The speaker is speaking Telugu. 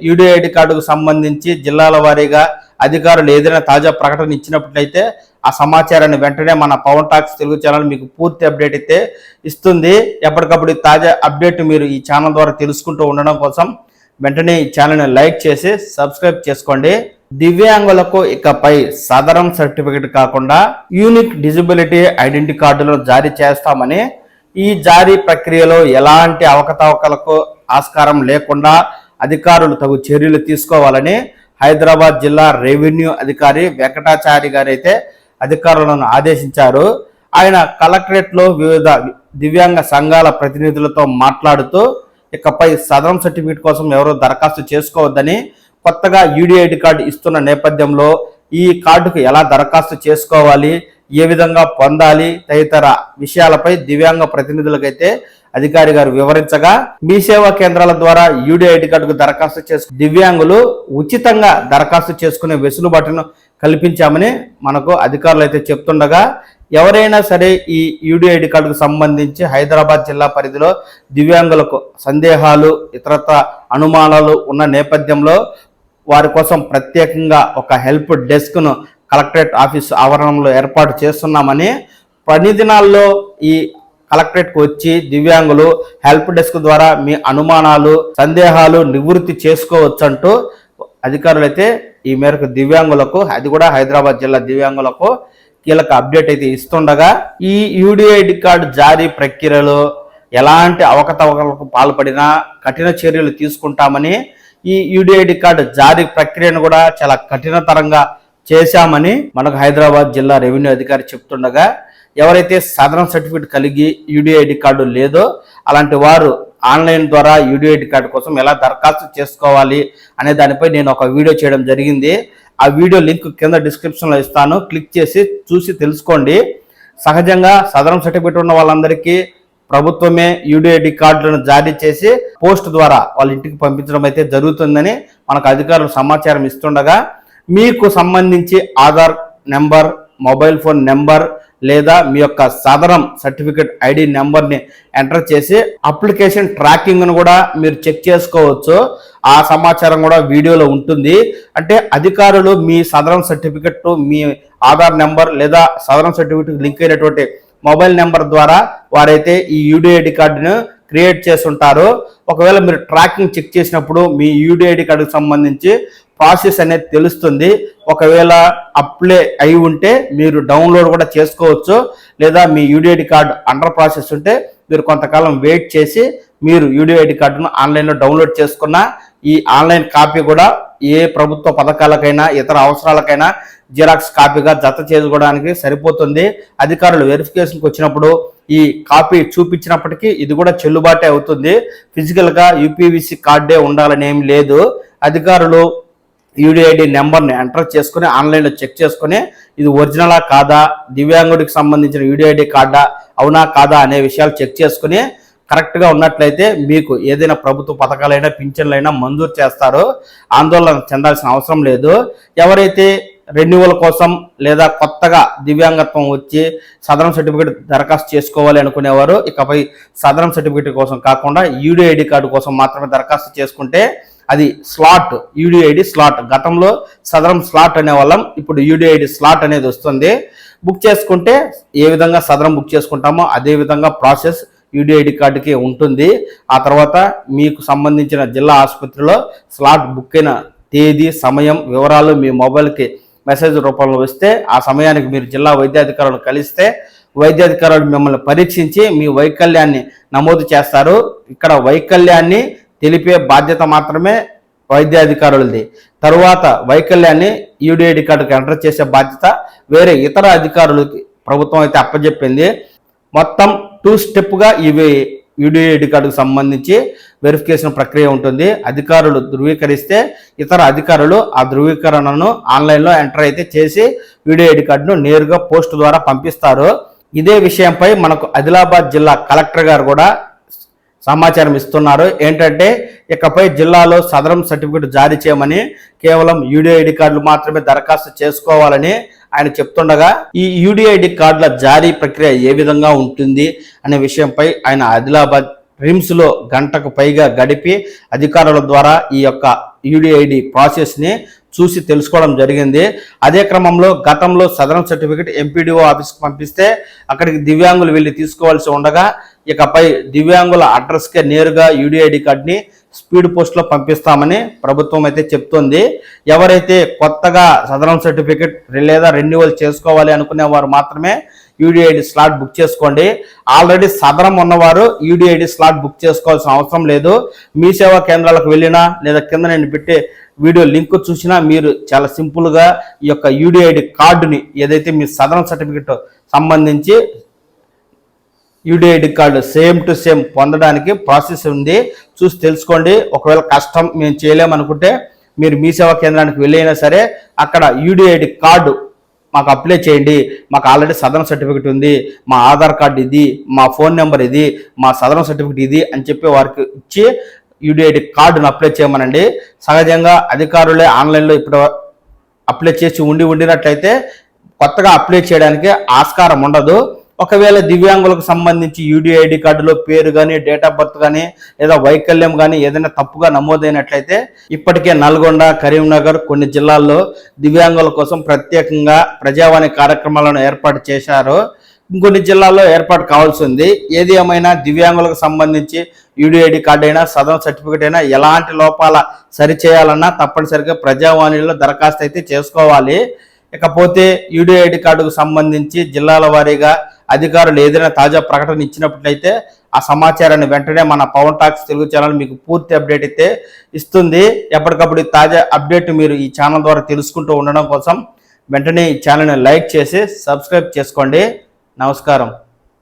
యూడిఐ ఐడి కార్డుకు సంబంధించి జిల్లాల వారీగా అధికారులు ఏదైనా తాజా ప్రకటన ఇచ్చినట్లయితే ఆ సమాచారాన్ని వెంటనే మన పవన్ టాక్స్ తెలుగు ఛానల్ మీకు పూర్తి అప్డేట్ అయితే ఇస్తుంది. ఎప్పటికప్పుడు తాజా అప్డేట్ మీరు ఈ ఛానల్ ద్వారా తెలుసుకుంటూ ఉండడం కోసం వెంటనే ఈ ఛానల్ని లైక్ చేసి సబ్స్క్రైబ్ చేసుకోండి. దివ్యాంగులకు ఇకపై సదరం సర్టిఫికెట్ కాకుండా యూనిక్ డిజబిలిటీ ఐడెంటిటీ కార్డులను జారీ చేస్తామని, ఈ జారీ ప్రక్రియలో ఎలాంటి అవకతవకలకు ఆస్కారం లేకుండా అధికారులు తగు చర్యలు తీసుకోవాలని హైదరాబాద్ జిల్లా రెవెన్యూ అధికారి వెంకటాచారి గారు అయితే అధికారులను ఆదేశించారు. ఆయన కలెక్టరేట్లో వివిధ దివ్యాంగ సంఘాల ప్రతినిధులతో మాట్లాడుతూ ఇకపై సదరం సర్టిఫికేట్ కోసం ఎవరో దరఖాస్తు చేసుకోవద్దని, కొత్తగా యూడిఐ ఐడి కార్డు ఇస్తున్న నేపథ్యంలో ఈ కార్డుకు ఎలా దరఖాస్తు చేసుకోవాలి, ఏ విధంగా పొందాలి తదితర విషయాలపై దివ్యాంగ ప్రతినిధులకైతే అధికారి గారు వివరించగా, మీ సేవా కేంద్రాల ద్వారా యూడిఐ ఐడి కార్డుకు దరఖాస్తు చేసుకునే దివ్యాంగులు ఉచితంగా దరఖాస్తు చేసుకునే వెసులుబాటును కల్పించామని మనకు అధికారులు అయితే చెప్తుండగా, ఎవరైనా సరే ఈ యూడిఐ ఐడి కార్డుకు సంబంధించి హైదరాబాద్ జిల్లా పరిధిలో దివ్యాంగులకు సందేహాలు ఇతరత్ర అనుమానాలు ఉన్న నేపథ్యంలో వారి కోసం ప్రత్యేకంగా ఒక హెల్ప్ డెస్క్ను కలెక్టరేట్ ఆఫీస్ ఆవరణంలో ఏర్పాటు చేస్తున్నామని, పని దినాల్లో ఈ కలెక్టరేట్కు వచ్చి దివ్యాంగులు హెల్ప్ డెస్క్ ద్వారా మీ అనుమానాలు సందేహాలు నివృత్తి చేసుకోవచ్చంటూ అధికారులు అయితే ఈ మేరకు దివ్యాంగులకు, అది కూడా హైదరాబాద్ జిల్లా దివ్యాంగులకు కీలక అప్డేట్ అయితే ఇస్తుండగా, ఈ యూడిఐ ఐడి కార్డు జారీ ప్రక్రియలో ఎలాంటి అవకతవకలకు పాల్పడినా కఠిన చర్యలు తీసుకుంటామని, ఈ యూడిఐ ఐడి కార్డు జారీ ప్రక్రియను కూడా చాలా కఠినతరంగా చేశామని మనకు హైదరాబాద్ జిల్లా రెవెన్యూ అధికారి చెప్తుండగా, ఎవరైతే సదరం సర్టిఫికేట్ కలిగి యూడిఐ ఐడి కార్డు లేదో అలాంటి వారు ఆన్లైన్ ద్వారా యూడిఐ ఐడి కార్డు కోసం ఎలా దరఖాస్తు చేసుకోవాలి అనే దానిపై నేను ఒక వీడియో చేయడం జరిగింది. ఆ వీడియో లింక్ కింద డిస్క్రిప్షన్లో ఇస్తాను, క్లిక్ చేసి చూసి తెలుసుకోండి. సహజంగా సదరం సర్టిఫికేట్ ఉన్న వాళ్ళందరికీ ప్రభుత్వమే యూడిఐ ఐడి కార్డులను జారీ చేసి పోస్ట్ ద్వారా వాళ్ళ ఇంటికి పంపించడం అయితే జరుగుతుందని మనకు అధికారులు సమాచారం ఇస్తుండగా, మీకు సంబంధించి Aadhaar number, mobile phone number లేదా మీ యొక్క సదరం సర్టిఫికేట్ ఐడి నెంబర్ని ఎంటర్ చేసి అప్లికేషన్ ట్రాకింగ్ను కూడా మీరు చెక్ చేసుకోవచ్చు. ఆ సమాచారం కూడా వీడియోలో ఉంటుంది. అంటే అధికారులు మీ సదరం సర్టిఫికెట్, మీ ఆధార్ నెంబర్ లేదా సదరం సర్టిఫికేట్ లింక్ అయినటువంటి మొబైల్ నెంబర్ ద్వారా వారైతే ఈ యూడిఐ ఐడి కార్డును క్రియేట్ చేస్తుంటారు. ఒకవేళ మీరు ట్రాకింగ్ చెక్ చేసినప్పుడు మీ యూడిఐ ఐడి కార్డుకు సంబంధించి ప్రాసెస్ అనేది తెలుస్తుంది. ఒకవేళ అప్లై అయి ఉంటే మీరు డౌన్లోడ్ కూడా చేసుకోవచ్చు, లేదా మీ UDI ID card under process ఉంటే మీరు కొంతకాలం వెయిట్ చేసి మీరు యూడిఐ ఐడి కార్డును ఆన్లైన్లో డౌన్లోడ్ చేసుకున్న ఈ ఆన్లైన్ కాపీ కూడా ఏ ప్రభుత్వ పథకాలకైనా ఇతర అవసరాలకైనా జిరాక్స్ కాపీగా జత చేసుకోవడానికి సరిపోతుంది. అధికారులు వెరిఫికేషన్కి వచ్చినప్పుడు ఈ కాపీ చూపించినప్పటికీ ఇది కూడా చెల్లుబాటే అవుతుంది. ఫిజికల్గా యూపీవీసీ కార్డే ఉండాలని ఏం లేదు. అధికారులు యూడిఐ ఐడి నెంబర్ని ఎంటర్ చేసుకుని ఆన్లైన్లో చెక్ చేసుకుని ఇది ఒరిజినలా కాదా, దివ్యాంగుడికి సంబంధించిన యూడిఐ ఐడి కార్డా అవునా కాదా అనే విషయాలు చెక్ చేసుకుని కరెక్ట్గా ఉన్నట్లయితే మీకు ఏదైనా ప్రభుత్వ పథకాలైనా పింఛన్లైనా మంజూరు చేస్తారు. ఆందోళన చెందాల్సిన అవసరం లేదు. ఎవరైతే రెన్యువల్ కోసం లేదా కొత్తగా దివ్యాంగత్వం వచ్చి సదరం సర్టిఫికేట్ దరఖాస్తు చేసుకోవాలి అనుకునేవారు ఇకపై సదరం సర్టిఫికేట్ కోసం కాకుండా యూడిఐ ఐడి కార్డు కోసం మాత్రమే దరఖాస్తు చేసుకుంటే అది స్లాట్, యూడిఐ ఐడి స్లాట్. గతంలో సదరం స్లాట్ అనేవాళ్ళం, ఇప్పుడు యూడిఐ ఐడి స్లాట్ అనేది వస్తుంది. బుక్ చేసుకుంటే ఏ విధంగా సదరం బుక్ చేసుకుంటామో అదే విధంగా ప్రాసెస్ యూడిఐ ఐడి కార్డుకి ఉంటుంది. ఆ తర్వాత మీకు సంబంధించిన జిల్లా ఆసుపత్రిలో స్లాట్ బుక్ అయిన తేదీ, సమయం వివరాలు మీ మొబైల్కి మెసేజ్ రూపంలో వస్తే ఆ సమయానికి మీరు జిల్లా వైద్యాధికారులను కలిస్తే వైద్యాధికారులు మిమ్మల్ని పరీక్షించి మీ వైకల్యాన్ని నమోదు చేస్తారు. ఇక్కడ వైకల్యాన్ని తెలిపే బాధ్యత మాత్రమే వైద్యాధికారులది. తరువాత వైకల్యాన్ని యూడిఐ ఐడి కార్డుకి ఎంటర్ చేసే బాధ్యత వేరే ఇతర అధికారులకి ప్రభుత్వం అయితే అప్పచెప్పింది. మొత్తం 2 స్టెప్గా ఇవి యూడిఐ ఐడి కార్డుకు సంబంధించి వెరిఫికేషన్ ప్రక్రియ ఉంటుంది. అధికారులు ధృవీకరిస్తే ఇతర అధికారులు ఆ ధృవీకరణను ఆన్లైన్లో ఎంటర్ అయితే చేసి యూడిఐ ఐడి కార్డును నేరుగా పోస్ట్ ద్వారా పంపిస్తారు. ఇదే విషయంపై మనకు ఆదిలాబాద్ జిల్లా కలెక్టర్ గారు కూడా సమాచారం ఇస్తున్నారు. ఏంటంటే ఇకపై జిల్లాలో సదరం సర్టిఫికేట్ జారీ చేయమని, కేవలం యూడిఐ ఐడి కార్డులు మాత్రమే దరఖాస్తు చేసుకోవాలని ఆయన చెప్తుండగా, ఈ యూడిఐ ఐడి కార్డుల జారీ ప్రక్రియ ఏ విధంగా ఉంటుంది అనే విషయంపై ఆయన ఆదిలాబాద్ రిమ్స్లో గంటకు పైగా గడిపి అధికారుల ద్వారా ఈ యొక్క యూడిఐడి ప్రాసెస్ని చూసి తెలుసుకోవడం జరిగింది. అదే క్రమంలో గతంలో సదరన్ సర్టిఫికేట్ ఎంపీడీఓ ఆఫీస్కి పంపిస్తే అక్కడికి దివ్యాంగులు వెళ్ళి తీసుకోవాల్సి ఉండగా ఇకపై దివ్యాంగుల అడ్రస్కే నేరుగా యూడిఐడి కార్డ్ని స్పీడ్ పోస్ట్లో పంపిస్తామని ప్రభుత్వం అయితే చెప్తోంది. ఎవరైతే కొత్తగా సదరన్ సర్టిఫికేట్ లేదా రెన్యువల్ చేసుకోవాలి అనుకునే వారు మాత్రమే యూడిఐడి స్లాట్ బుక్ చేసుకోండి. ఆల్రెడీ సదరం ఉన్నవారు యూడిఐడి స్లాట్ బుక్ చేసుకోవాల్సిన అవసరం లేదు. మీ సేవా కేంద్రాలకు వెళ్ళినా లేదా కింద నేను పెట్టే వీడియో లింక్ చూసినా మీరు చాలా సింపుల్గా ఈ యొక్క యూడిఐడి కార్డుని ఏదైతే మీ సదరన్ సర్టిఫికేట్ సంబంధించి UDID card same to same పొందడానికి ప్రాసెస్ ఉంది, చూసి తెలుసుకోండి. ఒకవేళ కష్టం మేము చేయలేమనుకుంటే మీరు మీ సేవా కేంద్రానికి వెళ్ళైనా సరే అక్కడ యూడిఐడి కార్డు మాకు అప్లై చేయండి, మాకు ఆల్రెడీ సదరన్ సర్టిఫికేట్ ఉంది, మా ఆధార్ కార్డు ఇది, మా ఫోన్ నెంబర్ ఇది, మా సదరన్ సర్టిఫికేట్ ఇది అని చెప్పి వారికి ఇచ్చి యూడిఐడి కార్డును అప్లై చేయమనండి. సహజంగా అధికారులే ఆన్లైన్లో ఇప్పుడు అప్లై చేసి ఉండినట్లయితే కొత్తగా అప్లై చేయడానికి ఆస్కారం ఉండదు. ఒకవేళ దివ్యాంగులకు సంబంధించి యూడిఐడి కార్డులో పేరు కానీ డేట్ ఆఫ్ బర్త్ కానీ లేదా వైకల్యం కానీ ఏదైనా తప్పుగా నమోదైనట్లయితే ఇప్పటికే నల్గొండ, కరీంనగర్ కొన్ని జిల్లాల్లో దివ్యాంగుల కోసం ప్రత్యేకంగా ప్రజావాణి కార్యక్రమాలను ఏర్పాటు చేశారు. ఇంకొన్ని జిల్లాల్లో ఏర్పాటు కావాల్సి ఉంది. ఏది ఏమైనా దివ్యాంగులకు సంబంధించి యూడిఐడి కార్డు అయినా సదరన్ సర్టిఫికేట్ అయినా ఎలాంటి లోపాల సరిచేయాలన్నా తప్పనిసరిగా ప్రజావాణిలో దరఖాస్తు అయితే చేసుకోవాలి. ఇకపోతే యూడిఐడి కార్డుకు సంబంధించి జిల్లాల వారీగా అధికారులు ఏదైనా తాజా ప్రకటన ఇచ్చినట్లయితే ఆ సమాచారాన్ని వెంటనే మన పవన్ టాక్స్ తెలుగు ఛానల్ మీకు పూర్తి అప్డేట్ అయితే ఇస్తుంది. ఎప్పటికప్పుడు తాజా అప్డేట్ మీరు ఈ ఛానల్ ద్వారా తెలుసుకుంటూ ఉండడం కోసం వెంటనే ఈ ఛానల్ని లైక్ చేసి సబ్స్క్రైబ్ చేసుకోండి. నమస్కారం.